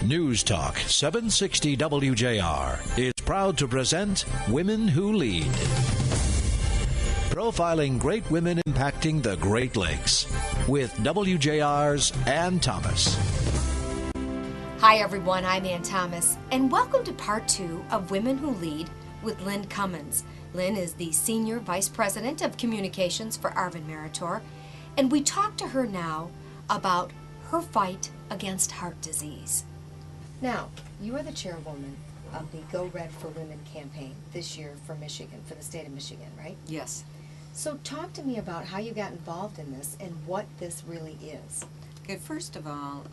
News Talk 760 WJR is proud to present Women Who Lead. Profiling great women impacting the Great Lakes with WJR's Ann Thomas. Hi everyone, I'm Ann Thomas, and welcome to part 2 of Women Who Lead with Lin Cummins. Lin is the Senior Vice President of Communications for Arvin Meritor, and we talk to her now about her fight against heart disease. Now, you are the chairwoman of the Go Red for Women campaign this year for Michigan, for the state of Michigan, right? Yes. So talk to me about how you got involved in this and what this really is. Okay, first of all,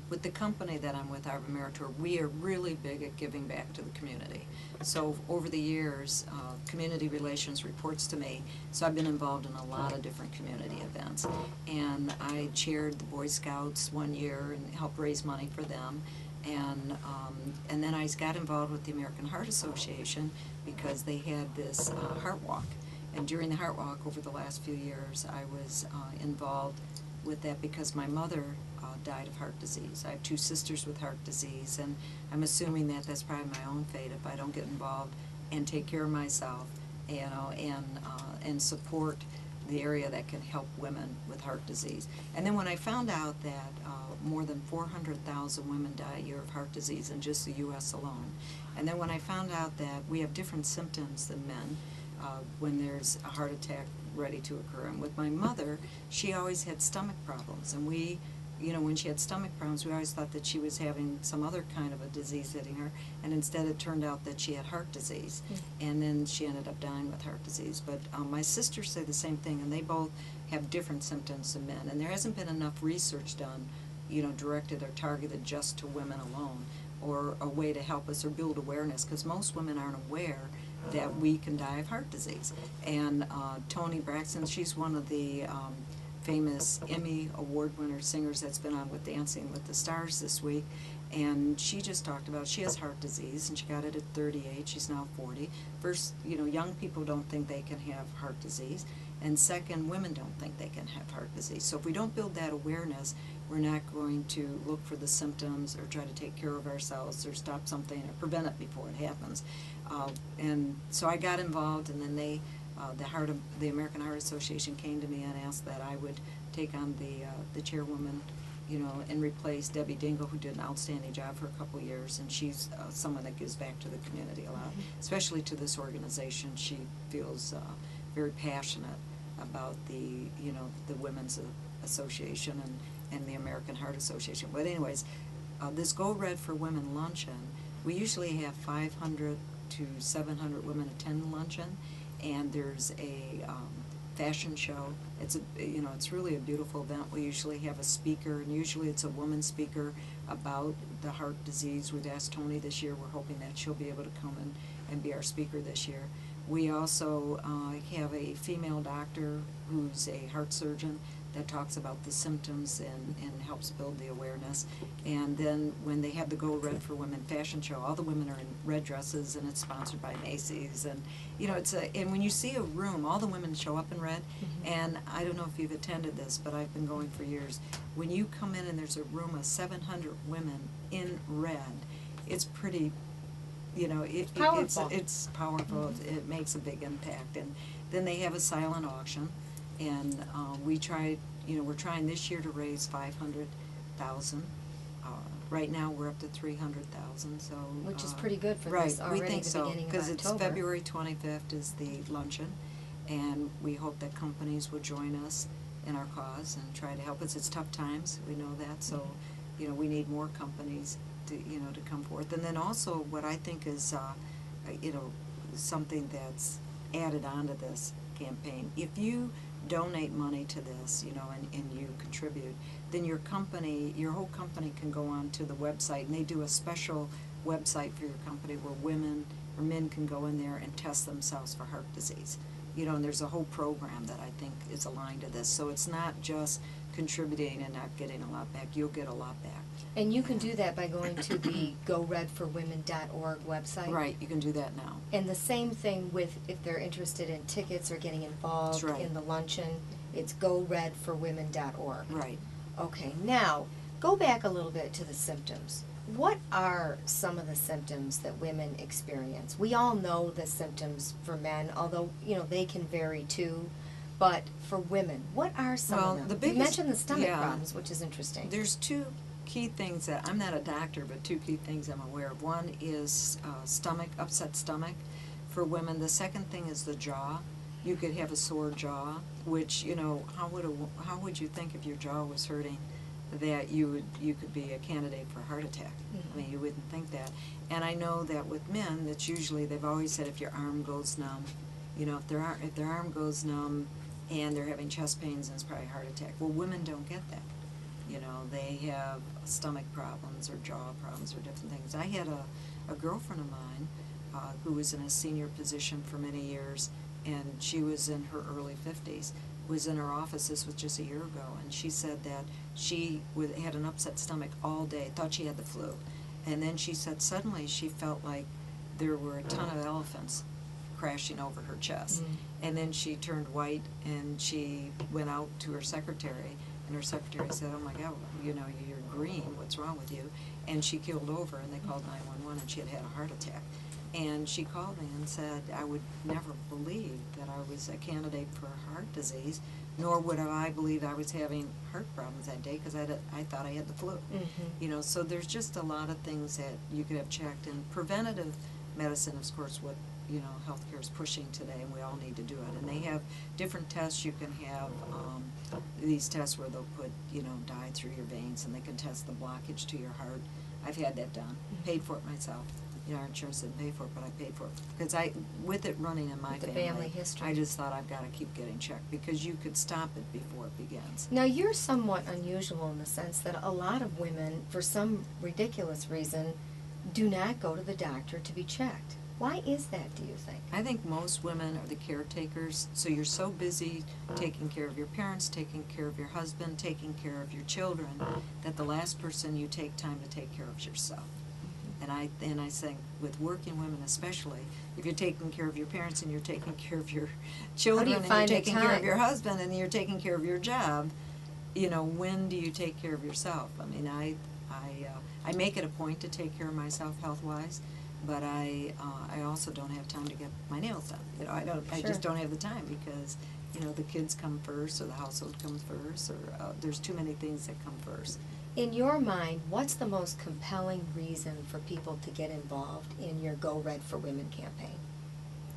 with the company that I'm with, Arvin Meritor, we are really big at giving back to the community. So over the years, community relations reports to me, so I've been involved in a lot of different community events. And I chaired the Boy Scouts one year and helped raise money for them. And then I got involved with the American Heart Association because they had this heart walk. And during the heart walk over the last few years, I was involved with that because my mother died of heart disease. I have 2 sisters with heart disease, and I'm assuming that that's probably my own fate if I don't get involved and take care of myself, you know, and support the area that can help women with heart disease. And then when I found out that more than 400,000 women die a year of heart disease in just the U.S. alone, and then when I found out that we have different symptoms than men when there's a heart attack ready to occur. And with my mother, she always had stomach problems, and we, you know, when she had stomach problems, we always thought that she was having some other kind of a disease hitting her, and instead it turned out that she had heart disease, and then she ended up dying with heart disease. But my sisters say the same thing, and they both have different symptoms than men, and there hasn't been enough research done, you know, directed or targeted just to women alone, or a way to help us or build awareness, because most women aren't aware that we can die of heart disease. And Toni Braxton, she's one of the famous Emmy Award winner singers that's been on with Dancing with the Stars this week, and she just talked about she has heart disease, and she got it at 38, she's now 40. First, you know, young people don't think they can have heart disease, and second, women don't think they can have heart disease. So if we don't build that awareness, we're not going to look for the symptoms or try to take care of ourselves or stop something or prevent it before it happens. And so I got involved, and then they, the American Heart Association came to me and asked that I would take on the chairwoman, you know, and replace Debbie Dingle, who did an outstanding job for a couple of years, and she's someone that gives back to the community a lot, especially to this organization. She feels very passionate about the, you know, the Women's Association and the American Heart Association. But anyways, this Go Red for Women luncheon, we usually have 500 to 700 women attend the luncheon, and there's a fashion show. It's a, you know, it's really a beautiful event. We usually have a speaker, and usually it's a woman speaker about the heart disease. We've asked Toni this year. We're hoping that she'll be able to come and be our speaker this year. We also have a female doctor who's a heart surgeon that talks about the symptoms and helps build the awareness. And then when they have the Go Red for Women fashion show, all the women are in red dresses, and it's sponsored by Macy's. And you know, it's and when you see a room, all the women show up in red. And I don't know if you've attended this, but I've been going for years. When you come in and there's a room of 700 women in red, it's pretty, you know, it's powerful. It makes a big impact. And then they have a silent auction, and we tried, you know, we're trying this year to raise 500,000. Right now we're up to 300,000. So which is pretty good for right, this already we think the so, beginning of because October. it's February 25th is the luncheon, and we hope that companies will join us in our cause and try to help us. It's tough times, we know that, so you know, we need more companies to, you know, to come forth. And then also what I think is you know, something that's added on to this campaign, if you donate money to this, you know, and you contribute, then your company, your whole company can go on to the website, and they do a special website for your company where women or men can go in there and test themselves for heart disease. You know, and there's a whole program that I think is aligned to this. So it's not just contributing and not getting a lot back. You'll get a lot back. And you can do that by going to the GoRedForWomen.org website. Right, you can do that now. And the same thing with if they're interested in tickets or getting involved That's right. in the luncheon, it's GoRedForWomen.org. Right. Okay, now go back a little bit to the symptoms. what are some of the symptoms that women experience? We all know the symptoms for men, although, they can vary too. But for women, what are some of them? You mentioned the stomach problems, which is interesting. There's two key things that, I'm not a doctor, but two key things I'm aware of. One is upset stomach for women. The second thing is the jaw. You could have a sore jaw, which, how would you think if your jaw was hurting that you could be a candidate for a heart attack? I mean, you wouldn't think that. And I know that with men, that's usually, they've always said if your arm goes numb, if their arm goes numb and they're having chest pains, and it's probably a heart attack. Well, women don't get that. They have stomach problems or jaw problems or different things. I had a girlfriend of mine who was in a senior position for many years, and she was in her early 50s, was in her office, this was just a year ago, and she said that she had an upset stomach all day, thought she had the flu. And then she said suddenly she felt like there were a ton of elephants crashing over her chest. And then she turned white, and she went out to her secretary, and her secretary said, "Oh my God, you're green, what's wrong with you?" And she keeled over, and they called 911, and she had a heart attack. And she called me and said, "I would never believe that I was a candidate for heart disease, nor would I believe I was having heart problems that day, because I thought I had the flu." So there's just a lot of things that you could have checked. And preventative medicine, of course, what healthcare is pushing today, and we all need to do it. And they have different tests. You can have these tests where they'll put dye through your veins, and they can test the blockage to your heart. I've had that done, paid for it myself. Our insurance didn't pay for it, but I paid for it because with it running in my family history, I just thought I've got to keep getting checked, because you could stop it before it begins. Now, you're somewhat unusual in the sense that a lot of women, for some ridiculous reason, do not go to the doctor to be checked. Why is that, do you think? I think most women are the caretakers, so you're so busy taking care of your parents, taking care of your husband, taking care of your children, that the last person you take time to take care of is yourself. And I think with working women especially, if you're taking care of your parents and you're taking care of your children and you're taking care of your husband and you're taking care of your job, when do you take care of yourself? I mean, I make it a point to take care of myself health-wise, but I also don't have time to get my nails done. I just don't have the time, because the kids come first, or the household comes first, or there's too many things that come first. In your mind, what's the most compelling reason for people to get involved in your Go Red for Women campaign?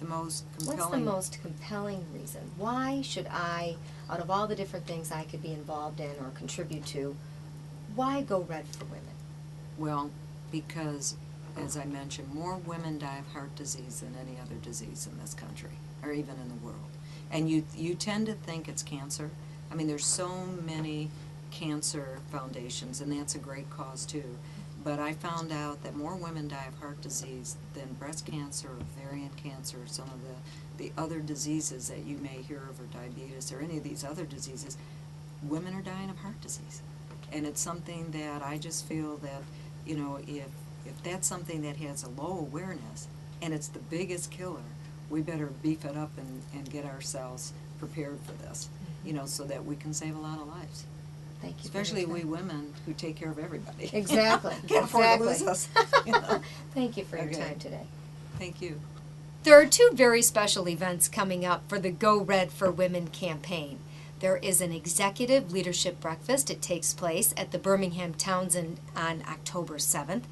What's the most compelling reason? Why should I, out of all the different things I could be involved in or contribute to, why Go Red for Women? Well, because, as I mentioned, more women die of heart disease than any other disease in this country, or even in the world. And you tend to think it's cancer. I mean, there's so many cancer foundations, and that's a great cause too. But I found out that more women die of heart disease than breast cancer, ovarian cancer, or some of the other diseases that you may hear of, or diabetes, or any of these other diseases. Women are dying of heart disease. And it's something that I just feel that, if that's something that has a low awareness, and it's the biggest killer, we better beef it up and get ourselves prepared for this, so that we can save a lot of lives. Thank you. Especially we women who take care of everybody. Exactly. Can't afford to lose us. Thank you for your time today. Thank you. There are two very special events coming up for the Go Red for Women campaign. There is an executive leadership breakfast. It takes place at the Birmingham Townsend on October 7th.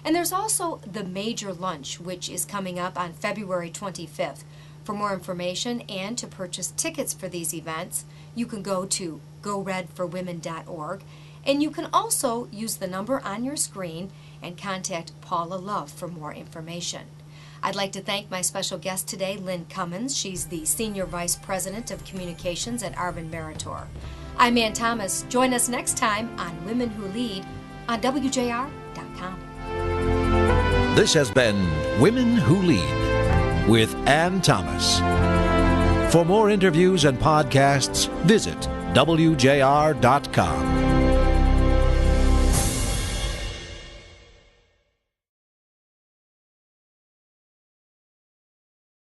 And there's also the major lunch, which is coming up on February 25th. For more information and to purchase tickets for these events, you can go to goredforwomen.org, and you can also use the number on your screen and contact Paula Love for more information. I'd like to thank my special guest today, Lin Cummins. She's the Senior Vice President of Communications at Arvin Meritor. I'm Ann Thomas. Join us next time on Women Who Lead on WJR.com. This has been Women Who Lead with Ann Thomas. For more interviews and podcasts, visit WJR.com.